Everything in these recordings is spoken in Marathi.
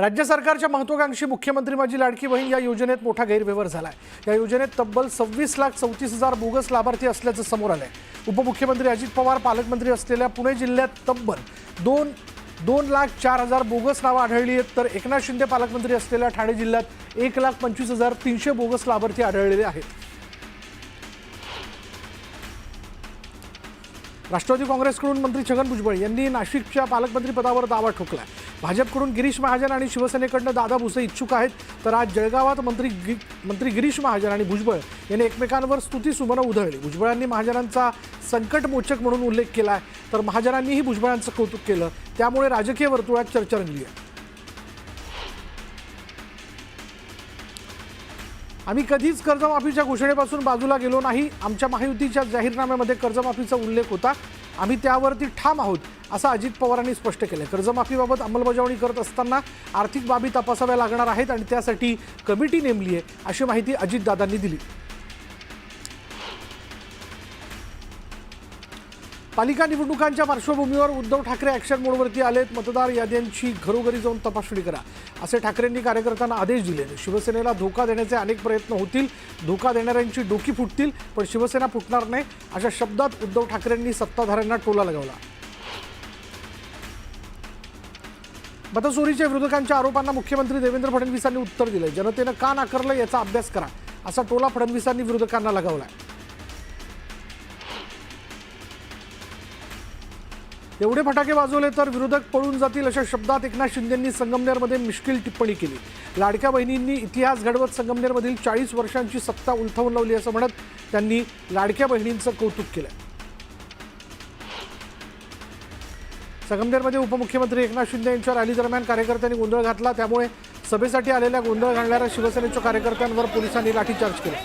राज्य सरकारच्या महत्त्वाकांक्षी मुख्यमंत्री माझी लाडकी बहीण या योजनेत मोठा गैरव्यवहार झालाय। या योजनेत तब्बल 26,34,000 बोगस लाभार्थी असल्याचं समोर आलंय। उपमुख्यमंत्री अजित पवार पालकमंत्री असलेल्या पुणे जिल्ह्यात तब्बल 2,04,000 बोगस नावं आढळली आहेत, तर एकनाथ शिंदे पालकमंत्री असलेल्या ठाणे जिल्ह्यात 1,25,300 बोगस लाभार्थी आढळलेले आहेत। राष्ट्रवादी काँग्रेसकडून मंत्री छगन भुजबळ यांनी नाशिकच्या पालकमंत्री पदावर दावा ठोकला। भाजपकडून गिरीश महाजन आणि शिवसेनेकडून दादा भुसे इच्छुक आहेत, तर आज जळगावात मंत्री गिरीश महाजन आणि भुजबळ यांनी एकमेकांवर स्तुतीसुमनं उधळली। भुजबळांनी महाजनांचा संकटमोचक म्हणून उल्लेख केला, तर महाजनांनीही भुजबळांचं कौतुक केलं। त्यामुळे राजकीय वर्तुळात चर्चा रंगली आहे। आम्ही कधीच कर्जमाफीच्या घोषणेपासून बाजूला गेलो नाही। आमच्या महायुतीच्या जाहीरनाम्यामध्ये कर्जमाफीचा उल्लेख होता, आम्ही त्यावरती ठाम आहोत, असं अजित पवारांनी स्पष्ट केलं। कर्जमाफीबाबत अंमलबजावणी करत असताना आर्थिक बाबी तपासाव्या लागणार आहेत आणि त्यासाठी कमिटी नेमली आहे, अशी माहिती अजितदादांनी दिली। पालिका निवडणुकांच्या पार्श्वभूमीवर उद्धव ठाकरे ॲक्शन मोडवरती आलेत। मतदार याद्यांची घरोघरी जाऊन तपासणी करा, असे ठाकरेंनी कार्यकर्त्यांना आदेश दिले। शिवसेनेला धोका देण्याचे अनेक प्रयत्न होतील, धोका देणाऱ्यांची डोकी फुटतील, पण शिवसेना फुटणार नाही, अशा शब्दात उद्धव ठाकरेंनी सत्ताधाऱ्यांना टोला लगावला। मतचोरीच्या विरोधकांच्या आरोपांना मुख्यमंत्री देवेंद्र फडणवीसांनी उत्तर दिले। जनतेनं का नाकारलं याचा अभ्यास करा, असा टोला फडणवीसांनी विरोधकांना लगावला। एवढे फटाके वाजवले तर विरोधक पळून जातील, अशा शब्दात एकनाथ शिंदेंनी संगमनेरमध्ये मिश्किल टिप्पणी केली। लाडक्या बहिणींनी इतिहास घडवत संगमनेरमधील 40 वर्षांची सत्ता उलथवून लावली, असं म्हणत त्यांनी लाडक्या बहिणींचं कौतुक केलं। संगमनेरमध्ये उपमुख्यमंत्री एकनाथ शिंदे यांच्या रॅली दरम्यान कार्यकर्त्यांनी गोंधळ घातला, त्यामुळे सभेसाठी आलेल्या गोंधळ घालणाऱ्या शिवसेनेच्या कार्यकर्त्यांवर पोलिसांनी लाठीचार्ज केला।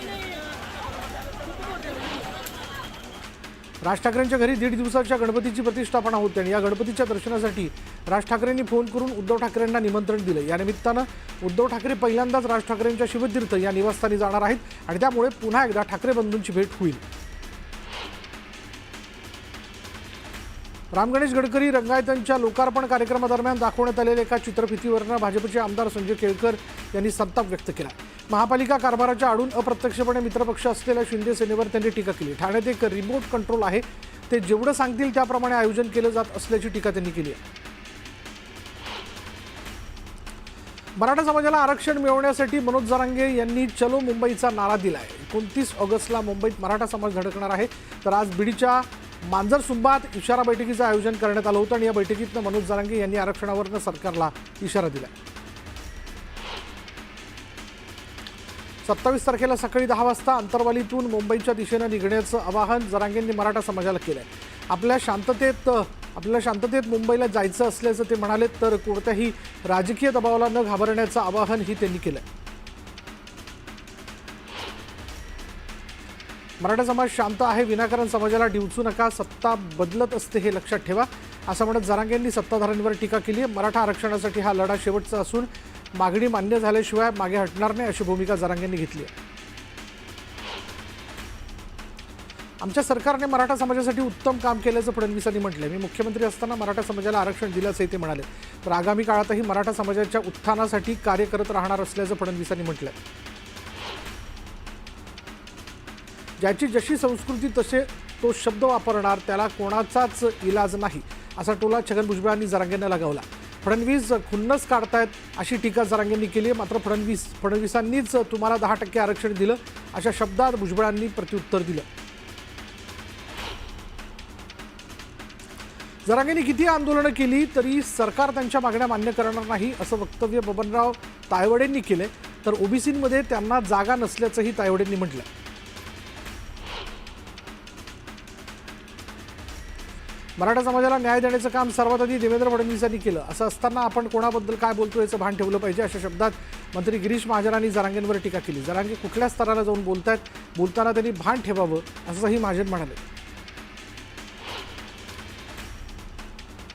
राज ठाकरेंच्या घरी 1.5 दिवसाच्या गणपतीची प्रतिष्ठापना होते आणि या गणपतीच्या दर्शनासाठी राज ठाकरेंनी फोन करून उद्धव ठाकरेंना निमंत्रण दिलं। या निमित्तानं उद्धव ठाकरे पहिल्यांदाच राज ठाकरेंच्या शिवतीर्थ या निवासस्थानी जाणार आहेत आणि त्यामुळे पुन्हा एकदा ठाकरे बंधूंची भेट होईल। राम गणेश गडकरी रंगायतांच्या लोकार्पण कार्यक्रमादरम्यान दाखवण्यात आलेल्या एका चित्रफितीवरनं भाजपचे आमदार संजय केळकर यांनी संताप व्यक्त केला। महापालिका कारभाराच्या आडून अप्रत्यक्षपणे मित्रपक्ष असलेल्या शिंदे सेनेवर त्यांनी टीका केली। ठाण्यात एक रिमोट कंट्रोल आहे, ते जेवढं सांगतील त्याप्रमाणे आयोजन केलं जात असल्याची टीका त्यांनी केली आहे। मराठा समाजाला आरक्षण मिळवण्यासाठी मनोज जरांगे यांनी चलो मुंबईचा नारा दिला आहे। 29 ऑगस्टला मुंबईत मराठा समाज धडकणार आहे, तर आज बीडच्या मांजरसुंबात इशारा बैठकीचं आयोजन करण्यात आलं होतं आणि या बैठकीतनं मनोज जरांगे यांनी आरक्षणावरनं सरकारला इशारा दिला। 27 तारखेला सकाळी 10 वाजता अंतरवालीतून मुंबईच्या दिशेनं निघण्याचं आवाहन जरांगेंनी मराठा समाजाला केलं आहे। आपल्याला शांततेत मुंबईला जायचं असल्याचं ते म्हणाले, तर कोणत्याही राजकीय दबावाला न घाबरण्याचं आवाहनही त्यांनी केलं। मराठा समाज शांत आहे, विनाकारण समाजाला डिवचू नका, सत्ता बदलत असते हे लक्षात ठेवा, असं म्हणत जरांगेंनी सत्ताधाऱ्यांवर टीका केली। मराठा आरक्षणासाठी हा लढा शेवटचा असून मागणी मान्य झाल्याशिवाय मागे हटणार नाही, अशी भूमिका जरांगेंनी घेतली आहे। आमच्या सरकारने मराठा समाजासाठी उत्तम काम केल्याचं फडणवीसांनी म्हटलंय। मी मुख्यमंत्री असताना मराठा समाजाला आरक्षण दिल्याचंही ते म्हणाले, तर आगामी काळातही मराठा समाजाच्या उत्थानासाठी कार्य करत राहणार असल्याचं फडणवीसांनी म्हटलंय। ज्याची जशी संस्कृती तसे तो शब्द वापरणार, त्याला कोणाचाच इलाज नाही, असा टोला छगन भुजबळांनी जरांगेंना लगावला। फडणवीस खुन्नस काढतायत, अशी टीका जरांगेंनी केली। मात्र फडणवीसांनीच तुम्हाला 10% आरक्षण दिलं, अशा शब्दात भुजबळांनी प्रत्युत्तर दिलं। जरांगेंनी किती आंदोलनं केली तरी सरकार त्यांच्या मागण्या मान्य करणार नाही, असं वक्तव्य बबनराव तायवडेंनी केले, तर ओबीसीमध्ये त्यांना जागा नसल्याचंही तायवडेंनी म्हटलं। मराठा समाजाला न्याय देण्याचं काम सर्वात आधी देवेंद्र फडणवीसांनी केलं, असं असताना आपण कोणाबद्दल काय बोलतो याचं भान ठेवलं पाहिजे, अशा शब्दात मंत्री गिरीश महाजनांनी जरांगेंवर टीका केली। जरांगे कुठल्या स्तराला जाऊन बोलताना त्यांनी भान ठेवावं, असंही महाजन म्हणाले।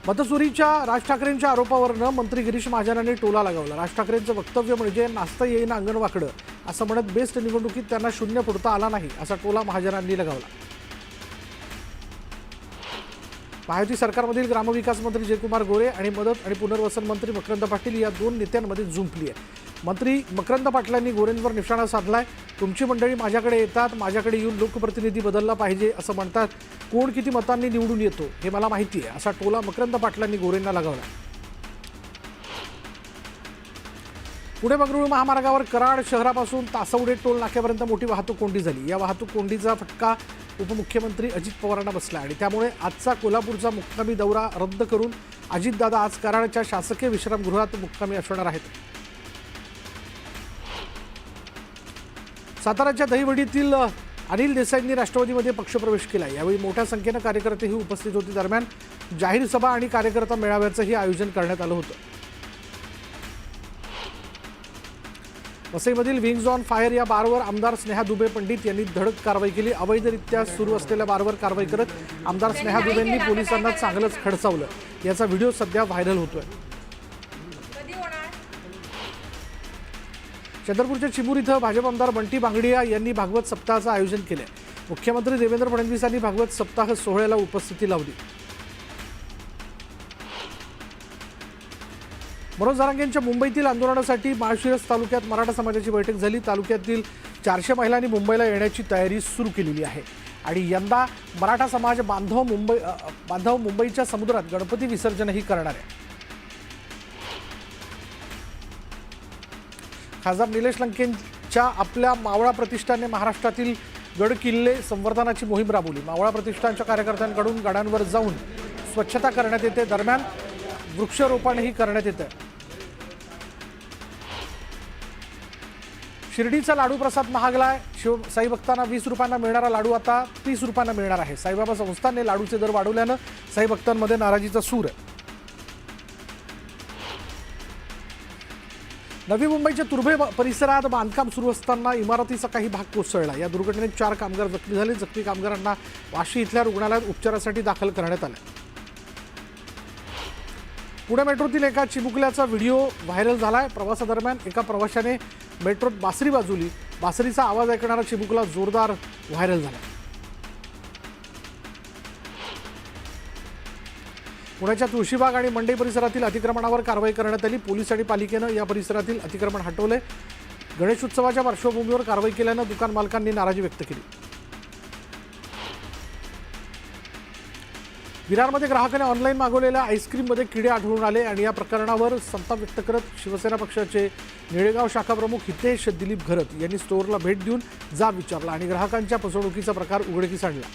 मतचोरीच्या राज ठाकरेंच्या आरोपावरनं मंत्री गिरीश महाजनांनी टोला लगावला। राज ठाकरेंचं वक्तव्य म्हणजे नाचता येईना अंगण वाकडं, असं म्हणत बेस्ट निवडणुकीत त्यांना शून्य फोडता आला नाही, असा टोला महाजनांनी लगावला। महायुती सरकारमधील ग्रामविकास मंत्री जयकुमार गोरे आणि मदत आणि पुनर्वसन मंत्री मकरंद पाटील या दोन नेत्यांमध्ये जुंपली आहे। मंत्री मकरंद पाटलांनी गोरेंवर निशाणा साधलाय। तुमची मंडळी माझ्याकडे येतात, माझ्याकडे येऊन लोकप्रतिनिधी बदलला पाहिजे असं म्हणतात, कोण किती मतांनी निवडून येतो हे मला माहिती आहे, असा टोला मकरंद पाटलांनी गोरेंना लगावला। पुणे बंगळुरू महामार्गावर कराड शहरापासून तासवडे टोल नाक्यापर्यंत मोठी वाहतूक कोंडी झाली। या वाहतूक कोंडीचा फटका उपमुख्यमंत्री अजित पवारांना बसला आणि त्यामुळे आजचा कोल्हापूरचा मुक्कामी दौरा रद्द करून अजितदादा आज कराडच्या शासकीय विश्रामगृहात मुक्कामी असणार आहेत। साताराच्या दहिवडीतील अनिल देसाईंनी राष्ट्रवादीमध्ये पक्षप्रवेश केला। यावेळी मोठ्या संख्येने कार्यकर्तेही उपस्थित होते। दरम्यान जाहीर सभा आणि कार्यकर्ता मेळाव्याचंही आयोजन करण्यात आलं होतं। वसईमधील विंग्ज ऑन फायर या बारवर आमदार स्नेहा दुबे पंडित यांनी धडक कारवाई केली। अवैधरित्या सुरू असलेल्या बारवर कारवाई करत आमदार स्नेहा दुबेंनी पोलिसांना चांगलंच खडसावलं। याचा व्हिडिओ सध्या व्हायरल होतोय। चंद्रपूरच्या चिमूर इथं भाजप आमदार बंटी बांगडिया यांनी भागवत सप्ताहाचं आयोजन केलंय। मुख्यमंत्री देवेंद्र फडणवीसांनी भागवत सप्ताह सोहळ्याला उपस्थिती लावली। मनोज जरांगेंच्या मुंबईतील आंदोलनासाठी माळशिरस तालुक्यात मराठा समाजाची बैठक झाली। तालुक्यातील 400 महिलांनी मुंबईला येण्याची तयारी सुरू केलेली आहे आणि यंदा मराठा समाज बांधव मुंबईच्या समुद्रात गणपती विसर्जनही करणार आहे। खासदार निलेश लंकेंच्या आपल्या मावळा प्रतिष्ठानने महाराष्ट्रातील गड किल्ले संवर्धनाची मोहीम राबवली। मावळा प्रतिष्ठानच्या कार्यकर्त्यांकडून गडांवर जाऊन स्वच्छता करण्यात येते। दरम्यान वृक्षारोपणही करण्यात येतं। शिर्डीचा लाडू प्रसाद महागलाय। साई भक्तांना 20 रुपयांना मिळणारा लाडू आता 30 रुपयांना मिळणार आहे। साईबाबा संस्थानने लाडूचे दर वाढवल्यानं साई भक्तांमध्ये नाराजीचा सूर आहे। नवी मुंबईच्या तुर्भे परिसरात बांधकाम सुरू असताना इमारतीचा काही भाग कोसळला। या दुर्घटनेत 4 कामगार जखमी झाले। जखमी कामगारांना वाशी इथल्या रुग्णालयात उपचारासाठी दाखल करण्यात आले। पुणे मेट्रोतील एका चिमुकल्याचा व्हिडिओ व्हायरल झालाय। प्रवासादरम्यान एका प्रवाशाने मेट्रोत बासरी वाजवली। बासरीचा आवाज ऐकणारा चिमुकला जोरदार व्हायरल झाला। पुण्याच्या तुळशीबाग आणि मंडई परिसरातील अतिक्रमणावर कारवाई करण्यात आली। पोलीस आणि पालिकेनं या परिसरातील अतिक्रमण हटवले। गणेशोत्सवाच्या पार्श्वभूमीवर कारवाई केल्यानं दुकान मालकांनी नाराजी व्यक्त केली। विरारमध्ये ग्राहकाने ऑनलाईन मागवलेल्या आईस्क्रीममध्ये किडे आढळून आले आणि या प्रकरणावर संताप व्यक्त करत शिवसेना पक्षाचे निळेगाव शाखा प्रमुख हितेश दिलीप घरत यांनी स्टोअरला भेट देऊन जाब विचारला आणि ग्राहकांच्या फसवणुकीचा प्रकार उघडकीस आणला।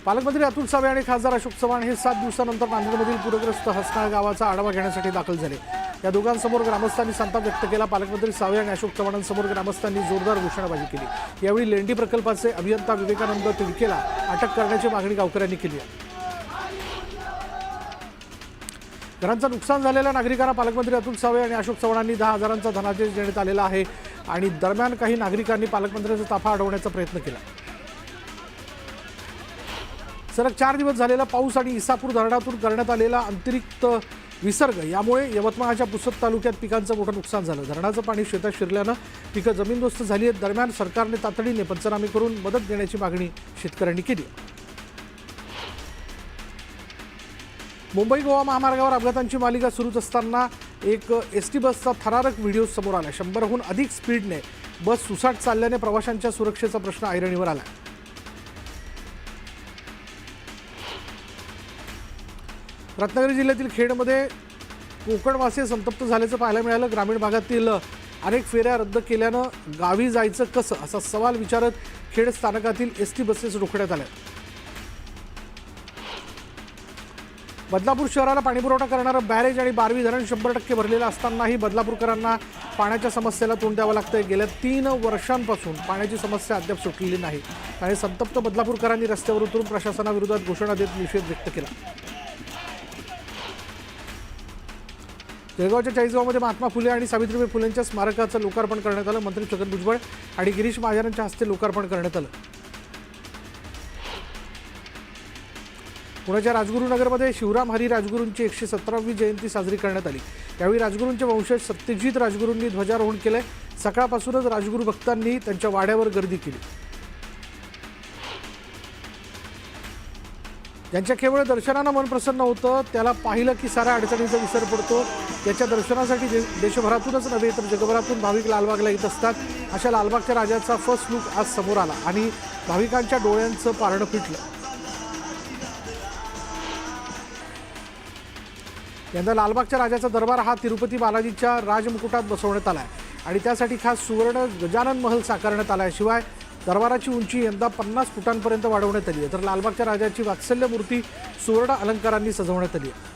पालकमंत्री अतुल सावे आणि खासदार अशोक चव्हाण हे 7 दिवसांनंतर नांदेडमधील पूरग्रस्त हसनाळ गावाचा आढावा घेण्यासाठी दाखल झाले। या दोघांसमोर ग्रामस्थांनी संताप व्यक्त केला। पालकमंत्री सावे आणि अशोक चव्हाणांसमोर ग्रामस्थांनी जोरदार घोषणाबाजी केली। यावेळी लेंडी प्रकल्पाचे अभियंता विवेकानंद तिडकेला अटक करण्याची मागणी गावकऱ्यांनी केली आहे। घरांचं नुकसान झालेल्या नागरिकांना पालकमंत्री अतुल सावे आणि अशोक चव्हाणांनी 10,000चा धनादेश देण्यात आलेला आहे आणि दरम्यान काही नागरिकांनी पालकमंत्र्यांचा ताफा अडवण्याचा प्रयत्न केला। सलग 4 दिवस झालेला पाऊस आणि इसापूर धरणातून करण्यात आलेला अतिरिक्त विसर्ग यामुळे यवतमाळच्या पुसद तालुक्यात पिकांचं मोठं नुकसान झालं। धरणाचं पाणी शेतात शिरल्यानं पिकं जमीनदोस्त झाली आहेत। दरम्यान सरकारने तातडीने पंचनामे करून मदत देण्याची मागणी शेतकऱ्यांनी केली। मुंबई गोवा महामार्गावर अपघातांची मालिका सुरूच असताना एक एसटी बसचा थरारक व्हिडिओ समोर आला। 100हून अधिक स्पीडने बस सुसाट चालल्याने प्रवाशांच्या सुरक्षेचा प्रश्न ऐरणीवर आला। रत्नागिरी जिल्ह्यातील खेडमध्ये कोकणवासी संतप्त झाल्याचं पाहायला मिळालं। ग्रामीण भागातील अनेक फेऱ्या रद्द केल्यानं गावी जायचं कसं असा सवाल विचारत खेड स्थानकातील एसटी बसेस रोखण्यात आल्या। बदलापूर शहराला पाणीपुरवठा करणारं बॅरेज आणि बारवी धरण 100% भरलेलं असतानाही बदलापूरकरांना पाण्याच्या समस्येला तोंड द्यावं लागतंय। गेल्या 3 वर्षांपासून पाण्याची समस्या अद्याप सुटलेली नाही आणि संतप्त बदलापूरकरांनी रस्त्यावर उतरून प्रशासनाविरोधात घोषणा देत निषेध व्यक्त केला। जळगावच्या चाळीसगावमध्ये महात्मा फुले आणि सावित्रीबाई फुलेंच्या स्मारकाचं लोकार्पण करण्यात आलं। मंत्री छगन भुजबळ आणि गिरीश महाजन यांच्या हस्ते लोकार्पण करण्यात आलं। पुण्याच्या राजगुरुनगरमध्ये शिवराम हरी राजगुरूंची 117वी जयंती साजरी करण्यात आली। यावेळी राजगुरूंचे वंशज सत्यजित राजगुरूंनी ध्वजारोहण केले। सकाळपासूनच राजगुरू भक्तांनी त्यांच्या वाड्यावर गर्दी केली। ज्यांच्या केवळ दर्शनानं मन प्रसन्न होतं त्याला पाहिलं की साऱ्या अडचणींचा विसर पडतो. त्याच्या दर्शनासाठी देशभरातूनच नव्हे तर जगभरातून भाविक लालबागला येत असतात. अशा लालबागच्या राजाचा फर्स्ट लुक आज समोर आला आणि भाविकांच्या डोळ्यांचं पारणं फिटलं. यंदा लालबागच्या राजाचा दरबार हा तिरुपती बालाजीच्या राजमुकुटात बसवण्यात आला आहे आणि त्यासाठी खास सुवर्ण गजानन महल साकारण्यात आला आहे. शिवाय दरबाराची उंची यंदा 50 फुटांपर्यंत वाढवण्यात आली आहे. तर लालबागच्या राजाची वात्सल्य मूर्ती सुवर्ण अलंकारांनी सजवण्यात आली आहे.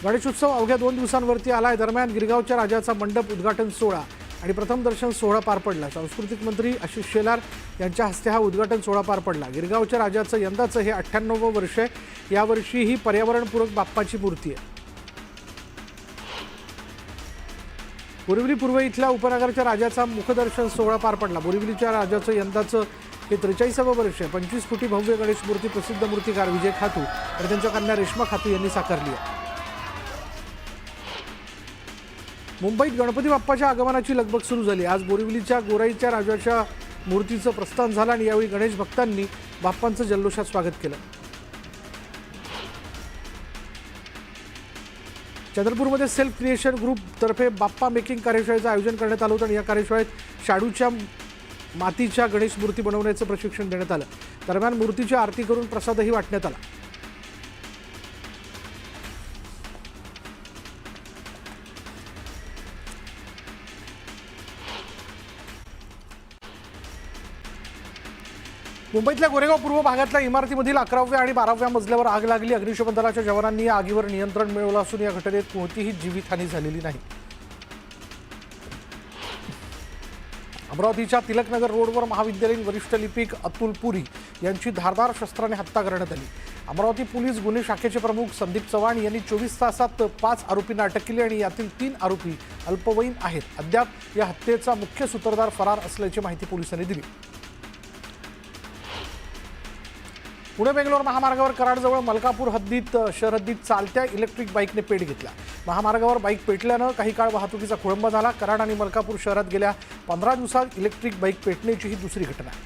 गणेशोत्सव अवघ्या 2 दिवसांवरती आला आहे. दरम्यान गिरगावच्या राजाचा मंडप उद्घाटन सोहळा आणि प्रथम दर्शन सोहळा पार पडला. सांस्कृतिक मंत्री आशिष शेलार यांच्या हस्ते हा उद्घाटन सोहळा पार पडला. गिरगावच्या राजाचं यंदाचं हे 98वं वर्ष आहे. यावर्षी ही पर्यावरणपूरक बाप्पाची मूर्ती आहे. बोरिवली पूर्व इथल्या उपनगरच्या राजाचा मुखदर्शन सोहळा पार पडला. बोरिवलीच्या राजाचं यंदाचं हे 43वं वर्ष आहे. 25 फुटी भव्य गणेश मूर्ती प्रसिद्ध मूर्तिकार विजय खातू आणि त्यांच्या कन्या रेश्मा खातू यांनी साकारली आहे. मुंबईत गणपती बाप्पाच्या आगमनाची लगबग सुरू झाली. आज बोरिवलीच्या गोराईच्या राजाच्या मूर्तीचं प्रस्थान झालं आणि यावेळी गणेश भक्तांनी बाप्पांचं जल्लोषात स्वागत केलं. चंद्रपूरमध्ये सेल्फ क्रिएशन ग्रुप तर्फे बाप्पा मेकिंग कार्यशाळेचं आयोजन करण्यात आलं होतं आणि या कार्यशाळेत शाडूच्या मातीच्या गणेश मूर्ती बनवण्याचं प्रशिक्षण देण्यात आलं. दरम्यान मूर्तीची आरती करून प्रसादही वाटण्यात आला. मुंबईतल्या गोरेगाव पूर्व भागातल्या इमारतीमधील 11व्या आणि 12व्या मजल्यावर आग लागली. अग्निशमन दलाच्या जवानांनी या आगीवर नियंत्रण मिळवलं असून या घटनेत कोणतीही जीवितहानी झालेली नाही. अमरावतीच्या तिलकनगर रोडवर महाविद्यालयीन वरिष्ठ लिपिक अतुल पुरी यांची धारदार शस्त्राने हत्या करण्यात आली. अमरावती पोलीस गुन्हे शाखेचे प्रमुख संदीप चव्हाण यांनी 24 तासात 5 आरोपींना अटक केली आणि यातील 3 आरोपी अल्पवयीन आहेत. अद्याप या हत्येचा मुख्य सूत्रधार फरार असल्याची माहिती पोलिसांनी दिली. पुणे बेंगलोर महामार्गावर कराडजवळ मलकापूर शहर हद्दीत चालत्या इलेक्ट्रिक बाईकने पेट घेतला. महामार्गावर बाईक पेटल्यानं काही काळ वाहतुकीचा खोळंबा झाला. कराड आणि मलकापूर शहरात गेल्या 15 दिवसात इलेक्ट्रिक बाईक पेटण्याची ही दुसरी घटना आहे.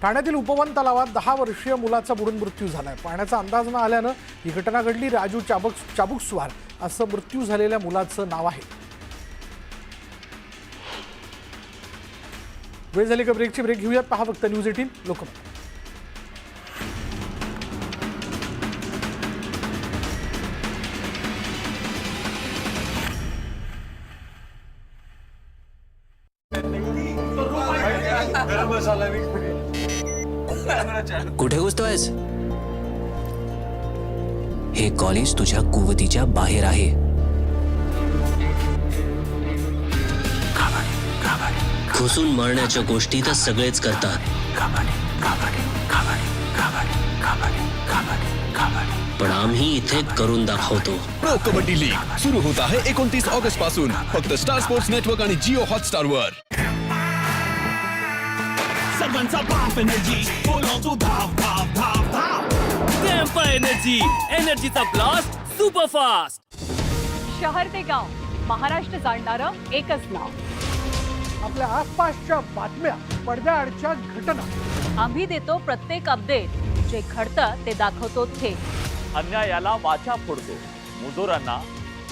ठाण्यातील उपवन तलावात 10 वर्षीय मुलाचा बुडून मृत्यू झाला आहे. पाण्याचा अंदाज न आल्यानं ही घटना घडली. राजू चाबुकस्वार असं मृत्यू झालेल्या मुलाचं नाव आहे. वेळ झाली का ब्रेकची? ब्रेक घेऊयात. पहा फक्त न्यूज 18 लोकमत. कुठे घुसतोयस? हे कॉलेज तुझ्या कुवतीच्या बाहेर आहे. घुसून मारण्याच्या गोष्टी तर सगळेच करतात, पण आम्ही इथे करून दाखवतो. प्रो कबड्डी लीग सुरू होत आहे 29 ऑगस्ट पासून फक्त स्टार स्पोर्ट्स नेटवर्क आणि जिओ हॉटस्टार वर. सर्वांचा बाप एनर्जी, बोलो तू धाव धाव धाव धाव. टेम्पो एनर्जी, एनर्जीचा ब्लास्ट सुपर फास्ट. शहर ते गाव, महाराष्ट्र जाणणारं एकच नाव. आपल्या आसपासच्या बातम्या, पडद्याआडच्या घटना आम्ही देतो प्रत्येक अपडेट. जे घडतं ते दाखवतो थेट. अन्यायाला वाचा फोडतो, मुजोरांना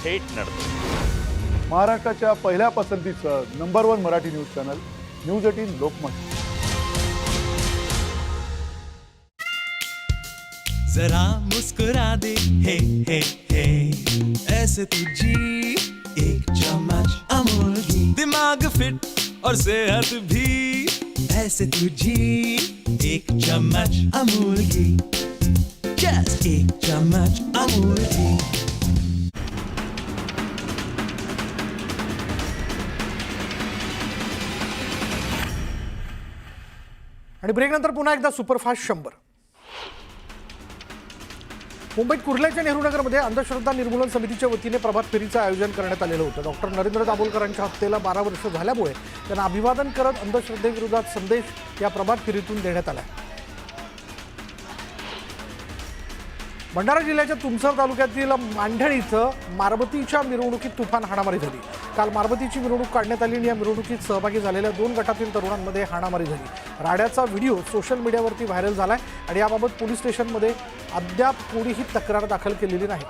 थेट नडतो. महाराष्ट्राच्या पहिल्या पसंतीचं number 1 Marathi news channel news 18 Lokmat. जरा मुस्कुरा दे हे हे हे, ऐसे तुझी एक चम्मच अमूल की. दिमाग फिट और सेहत भी, ऐसे तुझी एक चम्मच अमूल की. जस्ट एक चम्मच अमूल की. आणि ब्रेकनंतर पुन्हा एकदा सुपरफास्ट 100. मुंबईत कुर्ल्याच्या नेहरूनगरमध्ये अंधश्रद्धा निर्मूलन समितीच्या वतीने प्रभात फेरीचं आयोजन करण्यात आलेलं होतं. डॉक्टर नरेंद्र दाभोलकरांच्या हत्येला 12 वर्ष झाल्यामुळे त्यांना अभिवादन करत अंधश्रद्धेविरोधात संदेश या प्रभात फेरीतून देण्यात आला. भंडारा जिल्ह्याच्या तुमसर तालुक्यातील मांढळ इथं मारबतीच्या मिरवणुकीत तुफान हाणामारी झाली. काल मारबतीची मिरवणूक काढण्यात आली आणि या मिरवणुकीत सहभागी झालेल्या 2 गटातील तरुणांमध्ये हाणामारी झाली। राड्याचा व्हिडिओ सोशल मीडियावरती व्हायरल झालाय आणि याबाबत पोलीस स्टेशनमध्ये अद्याप कोणीही तक्रार दाखल केलेली नाही।